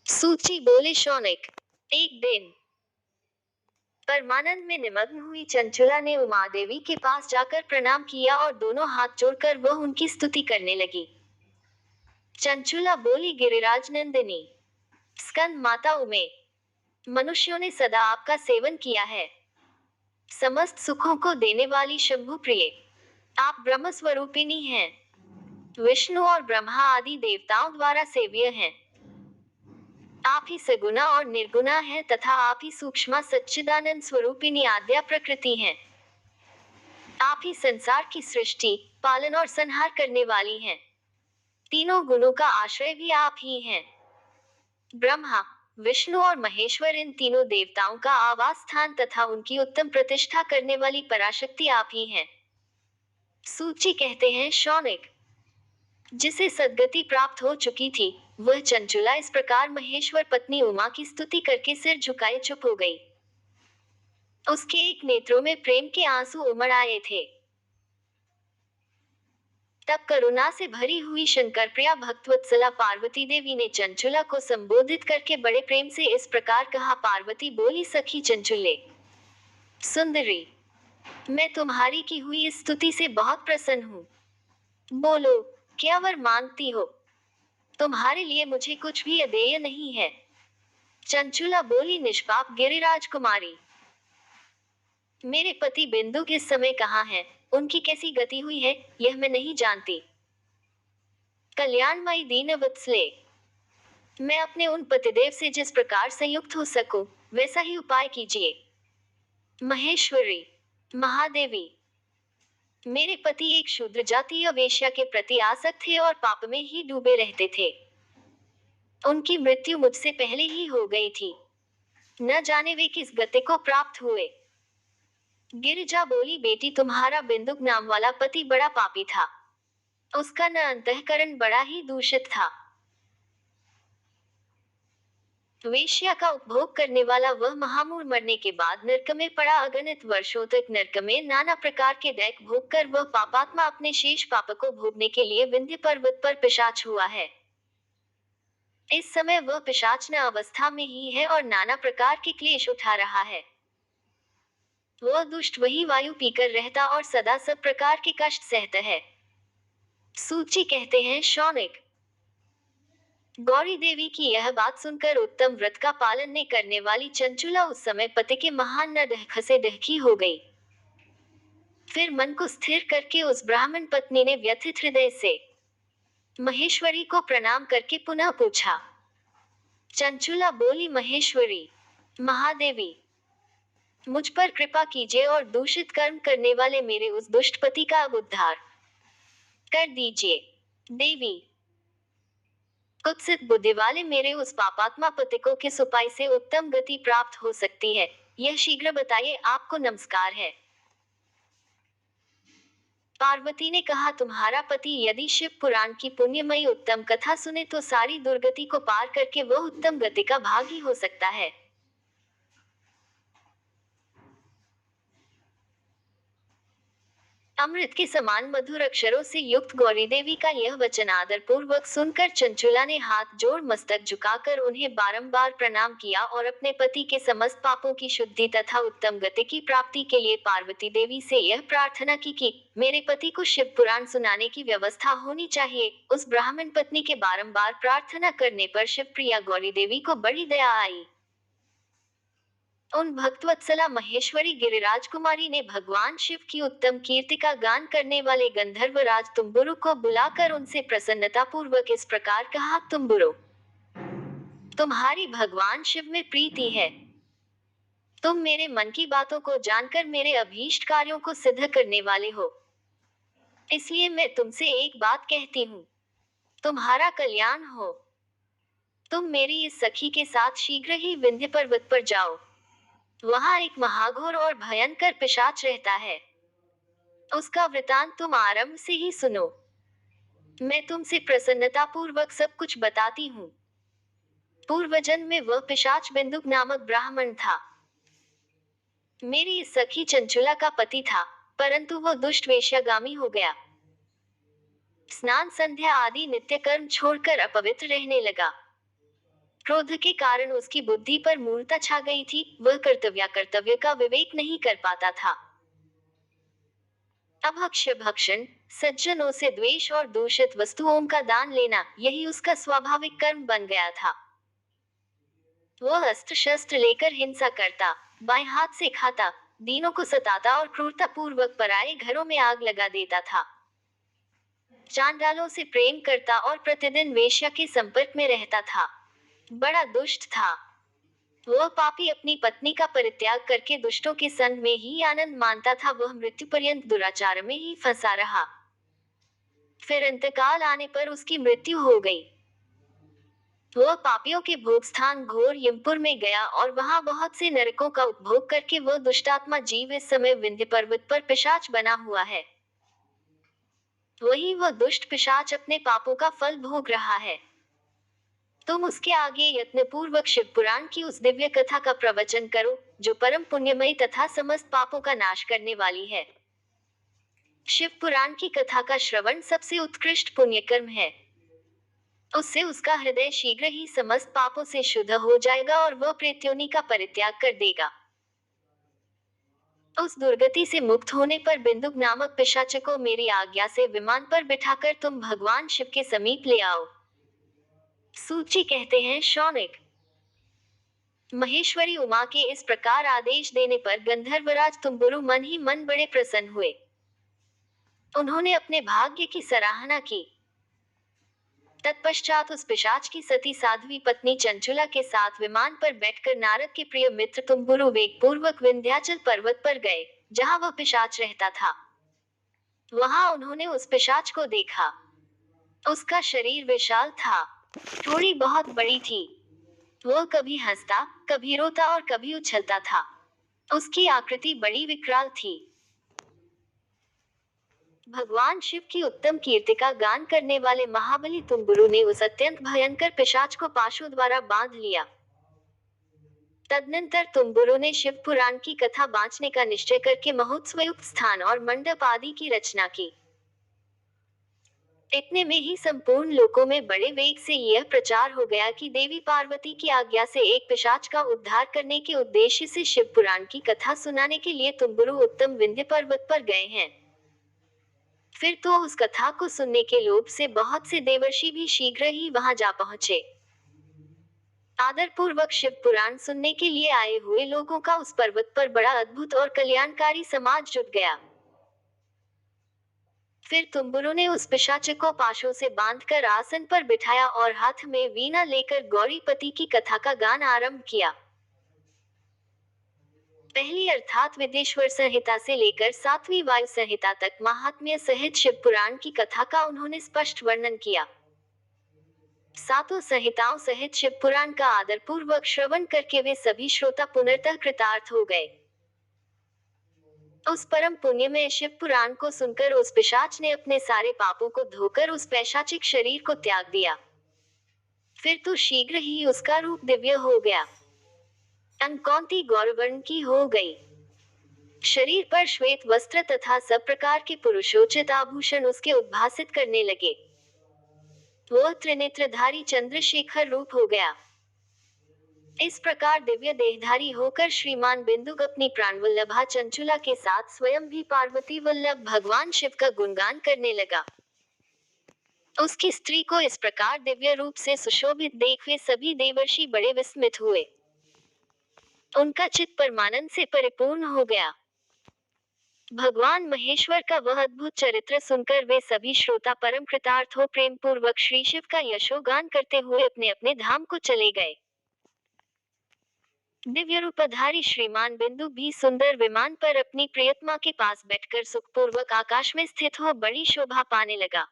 सूची बोले शौनिक। एक दिन परमानंद में निमग्न हुई चंचुला ने उमा देवी के पास जाकर प्रणाम किया और दोनों हाथ जोड़कर वह उनकी स्तुति करने लगी। चंचुला बोली, गिरिराज नंदिनी, स्कंद माता उमे, मनुष्यों ने सदा आपका सेवन किया है। समस्त सुखों को देने वाली शंभु प्रिय, आप ब्रह्म स्वरूपिणी हैं। विष्णु और ब्रह्मा आदि देवताओं द्वारा सेव्य हैं। आप ही सगुना और निर्गुणा हैं तथा आप ही सूक्ष्म सच्चिदानंद स्वरूपिणी आद्या प्रकृति हैं। आप ही संसार की सृष्टि, पालन और संहार करने वाली हैं। तीनों गुणों का आश्रय भी आप ही हैं। ब्रह्मा, विष्णु और महेश्वर इन तीनों देवताओं का आवास स्थान तथा उनकी उत्तम प्रतिष्ठा करने वाली पराशक्ति आप ही हैं। सूची कहते हैं शौनिक, जिसे सद्गति प्राप्त हो चुकी थी, वह चंचुला इस प्रकार महेश्वर पत्नी उमा की स्तुति करके सिर झुकाए चुप हो गई। उसके एक नेत्रों में प्रेम के आंसू उमड़ आए थे। तब करुणा से भरी हुई शंकर प्रिया भक्तवत्सला पार्वती देवी ने चंचुला को संबोधित करके बड़े प्रेम से इस प्रकार कहा। पार्वती बोली, सखी चंचुले सुंदरी, मैं तुम्हारी की हुई इस स्तुति से बहुत प्रसन्न हूँ। बोलो, क्या वर मांगती हो? तुम्हारे लिए मुझे कुछ भी अदेय नहीं है। चंचुला बोली, निष्पाप गिरिराज कुमारी, मेरे पति बिंदु इस समय कहाँ हैं? उनकी कैसी गति हुई है, यह मैं नहीं जानती। कल्याणमयी दीनवत्सले, मैं अपने उन पतिदेव से जिस प्रकार संयुक्त हो सकूं, वैसा ही उपाय कीजिए। महेश्वरी, महादेवी, मेरे पति एक शूद्र जातीय वेश्या के प्रति आसक्त थे और पाप में ही डूबे रहते थे। उनकी मृत्यु मुझसे पहले ही हो गई थी। न जाने वे किस गति को प्राप्त हुए। गिरिजा बोली, बेटी, तुम्हारा बिंदुक नाम वाला पति बड़ा पापी था। उसका न अंतःकरण बड़ा ही दूषित था। वेश्या का उपभोग करने वाला वह महामूढ़ मरने के बाद नरक में पड़ा। अगणित वर्षों तक नरक में नाना प्रकार के दैक भोग कर वह पापात्मा अपने शेष पाप को भोगने के लिए विंध्य पर्वत पर पिशाच हुआ है। इस समय वह पिशाचना अवस्था में ही है और नाना प्रकार के क्लेश उठा रहा है। वह दुष्ट वही वायु पीकर रहता और सदा सब प्रकार के कष्ट सहता है। सूची कहते हैं शौनिक, गौरी देवी की यह बात सुनकर उत्तम व्रत का पालन नहीं करने वाली चंचुला उस समय पति के महान नरक से दहकी हो गई। फिर मन को स्थिर करके उस ब्राह्मण पत्नी ने व्यथित हृदय से महेश्वरी को प्रणाम करके पुनः पूछा। चंचुला बोली, महेश्वरी, महादेवी, मुझ पर कृपा कीजिए और दूषित कर्म करने वाले मेरे उस दुष्ट पति का अब उद्धार कर दीजिए। देवी, कुत्सित बुद्धि वाले मेरे उस पापात्मा पति को किस उपाय से उत्तम गति प्राप्त हो सकती है, यह शीघ्र बताइए। आपको नमस्कार है। पार्वती ने कहा, तुम्हारा पति यदि शिव पुराण की पुण्यमयी उत्तम कथा सुने तो सारी दुर्गति को पार करके वह उत्तम गति का भागी हो सकता है। अमृत के समान मधुर अक्षरों से युक्त गौरी देवी का यह वचन आदर पूर्वक सुनकर चंचुला ने हाथ जोड़ मस्तक झुकाकर उन्हें बारंबार प्रणाम किया और अपने पति के समस्त पापों की शुद्धि तथा उत्तम गति की प्राप्ति के लिए पार्वती देवी से यह प्रार्थना की कि मेरे पति को शिव पुराण सुनाने की व्यवस्था होनी चाहिए। उस ब्राह्मण पत्नी के बारंबार प्रार्थना करने पर शिव प्रिया गौरी देवी को बड़ी दया आई। उन भक्तवत्सला महेश्वरी गिरिराज कुमारी ने भगवान शिव की उत्तम कीर्ति का गान करने वाले गंधर्व राज तुम्बुरु को बुलाकर उनसे प्रसन्नता पूर्वक इस प्रकार कहा, तुम्बुरु, तुम्हारी भगवान शिव में प्रीति है। तुम मेरे मन की बातों को जानकर मेरे अभीष्ट कार्यों को सिद्ध करने वाले हो। इसलिए मैं तुमसे एक बात कहती हूँ, तुम्हारा कल्याण हो। तुम मेरी इस सखी के साथ शीघ्र ही विंध्य पर्वत पर जाओ। वहां एक महाघोर और भयंकर पिशाच रहता है। उसका वृतांत तुम आरंभ से ही सुनो। मैं तुमसे प्रसन्नता पूर्वक सब कुछ बताती हूँ। पूर्वजन्म में वह पिशाच बिंदुक नामक ब्राह्मण था। मेरी इस सखी चंचुला का पति था, परंतु वह दुष्ट वेश्यागामी हो गया। स्नान संध्या आदि नित्य कर्म छोड़कर अपवित्र रहने लगा। क्रोध के कारण उसकी बुद्धि पर मूर्छा छा गई थी, वह कर्तव्य का विवेक नहीं कर पाता था। अभक्ष्य भक्षण, सज्जनों से द्वेष और दूषित वस्तुओं का दान लेना, यही उसका स्वाभाविक कर्म बन गया था। वह अस्त्र शस्त्र लेकर हिंसा करता, बाएं हाथ से खाता, दीनों को सताता और क्रूरता पूर्वक पराये घरों में आग लगा देता था। चांडालों से प्रेम करता और प्रतिदिन वेश्या के संपर्क में रहता था। बड़ा दुष्ट था। वह पापी अपनी पत्नी का परित्याग करके दुष्टों के संग में ही आनंद मानता था। वह मृत्यु पर्यंत दुराचार में ही फंसा रहा। फिर अंतकाल आने पर उसकी मृत्यु हो गई। वह पापियों के भोग स्थान घोर यमपुर में गया और वहां बहुत से नरकों का उपभोग करके वह दुष्टात्मा जीव इस समय विंध्य पर्वत पर पिशाच बना हुआ है। वही वह दुष्ट पिशाच अपने पापों का फल भोग रहा है। तुम उसके आगे यत्नपूर्वक शिव पुराण की उस दिव्य कथा का प्रवचन करो, जो परम पुण्यमयी तथा समस्त पापों का नाश करने वाली है। शिव पुराण की कथा का श्रवण सबसे उत्कृष्ट पुण्य कर्म है। उससे उसका हृदय शीघ्र ही समस्त पापों से शुद्ध हो जाएगा और वह प्रेत्योनि का परित्याग कर देगा। उस दुर्गति से मुक्त होने पर बिंदुक नामक पिशाच को मेरी आज्ञा से विमान पर बिठाकर तुम भगवान शिव के समीप ले आओ। सूची कहते हैं शौनक। महेश्वरी उमा के इस प्रकार आदेश देने पर गंधर्वराज तुम्बुरु मन ही मन बड़े प्रसन्न हुए। उन्होंने अपने भाग्य की सराहना की। तत्पश्चात उस पिशाच की सती साध्वी पत्नी चंचुला के साथ विमान पर बैठकर नारद के प्रिय मित्र तुम्बुरु वेग पूर्वक विंध्याचल पर्वत पर गए, जहां वह पिशाच रहता था। वहां उन्होंने उस पिशाच को देखा। उसका शरीर विशाल था, थोड़ी बहुत बड़ी थी। वह कभी हंसता, कभी रोता और कभी उछलता था। उसकी आकृति बड़ी विकराल थी। भगवान शिव की उत्तम कीर्ति का गान करने वाले महाबली तुम्बुरु ने उस अत्यंत भयंकर पिशाच को पाशों द्वारा बांध लिया। तदनंतर तुम्बुरु ने शिव पुराण की कथा बांचने का निश्चय करके महोत्सवयुक्त स्थान और मंडप आदि की रचना की। इतने में ही संपूर्ण लोकों में बड़े वेग से यह प्रचार हो गया कि देवी पार्वती की आज्ञा से एक पिशाच का उद्धार करने के उद्देश्य से शिव पुराण की कथा सुनाने के लिए तुम्बुरु उत्तम विंध्य पर्वत पर गए हैं। फिर तो उस कथा को सुनने के लोभ से बहुत से देवर्षि भी शीघ्र ही वहां जा पहुंचे। आदर पूर्वक शिव पुराण सुनने के लिए आए हुए लोगों का उस पर्वत पर बड़ा अद्भुत और कल्याणकारी समाज जुट गया। फिर तुम्बुरु ने उस पिशाच को पाशों से बांधकर आसन पर बिठाया और हाथ में वीणा लेकर गौरीपति की कथा का गान आरंभ किया। पहली अर्थात विदेश्वर संहिता से लेकर 7वीं वायु संहिता तक महात्म्य सहित शिव पुराण की कथा का उन्होंने स्पष्ट वर्णन किया। सातों संहिताओं सहित शिव पुराण का आदर पूर्वक श्रवण करके वे सभी श्रोता पुनर्तः कृतार्थ हो गए। उस परम पुण्य में शिव पुराण को सुनकर उस पिशाच ने अपने सारे पापों को धोकर उस पैशाचिक शरीर को त्याग दिया। फिर तो शीघ्र ही उसका रूप दिव्य हो गया। अंकौंती गौरवर्ण की हो गई। शरीर पर श्वेत वस्त्र तथा सब प्रकार के पुरुषोचित आभूषण उसके उद्भासित करने लगे। वह त्रिनेत्रधारी चंद्रशेखर रूप हो गया। इस प्रकार दिव्य देहधारी होकर श्रीमान बिंदुक अपनी प्राणवल्लभा चंचुला के साथ स्वयं भी पार्वती वल्लभ भगवान शिव का गुणगान करने लगा। उसकी स्त्री को इस प्रकार दिव्य रूप से सुशोभित देख वे सभी देवर्षि बड़े विस्मित हुए। उनका चित्त परमानंद से परिपूर्ण हो गया। भगवान महेश्वर का वह अद्भुत चरित्र सुनकर वे सभी श्रोता परम कृतार्थ हो प्रेम पूर्वक श्री शिव का यशोगान करते हुए अपने अपने धाम को चले गए। दिव्य रूपधारी श्रीमान बिंदु भी सुंदर विमान पर अपनी प्रियतमा के पास बैठकर सुखपूर्वक आकाश में स्थित हो बड़ी शोभा पाने लगा।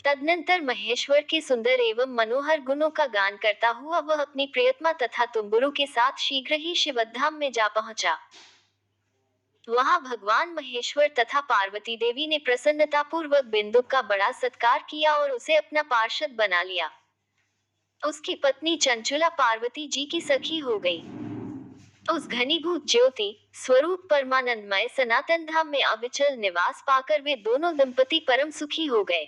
तदनंतर महेश्वर के सुंदर एवं मनोहर गुणों का गान करता हुआ वह अपनी प्रियतमा तथा तुम्बुरु के साथ शीघ्र ही शिवधाम में जा पहुंचा। वहां भगवान महेश्वर तथा पार्वती देवी ने प्रसन्नता पूर्वक बिंदुक का बड़ा सत्कार किया और उसे अपना पार्षद बना लिया। उसकी पत्नी चंचुला पार्वती जी की सखी हो गई। उस घनीभूत ज्योति स्वरूप परमानंदमय सनातन धाम में अविचल निवास पाकर वे दोनों दंपति परम सुखी हो गए।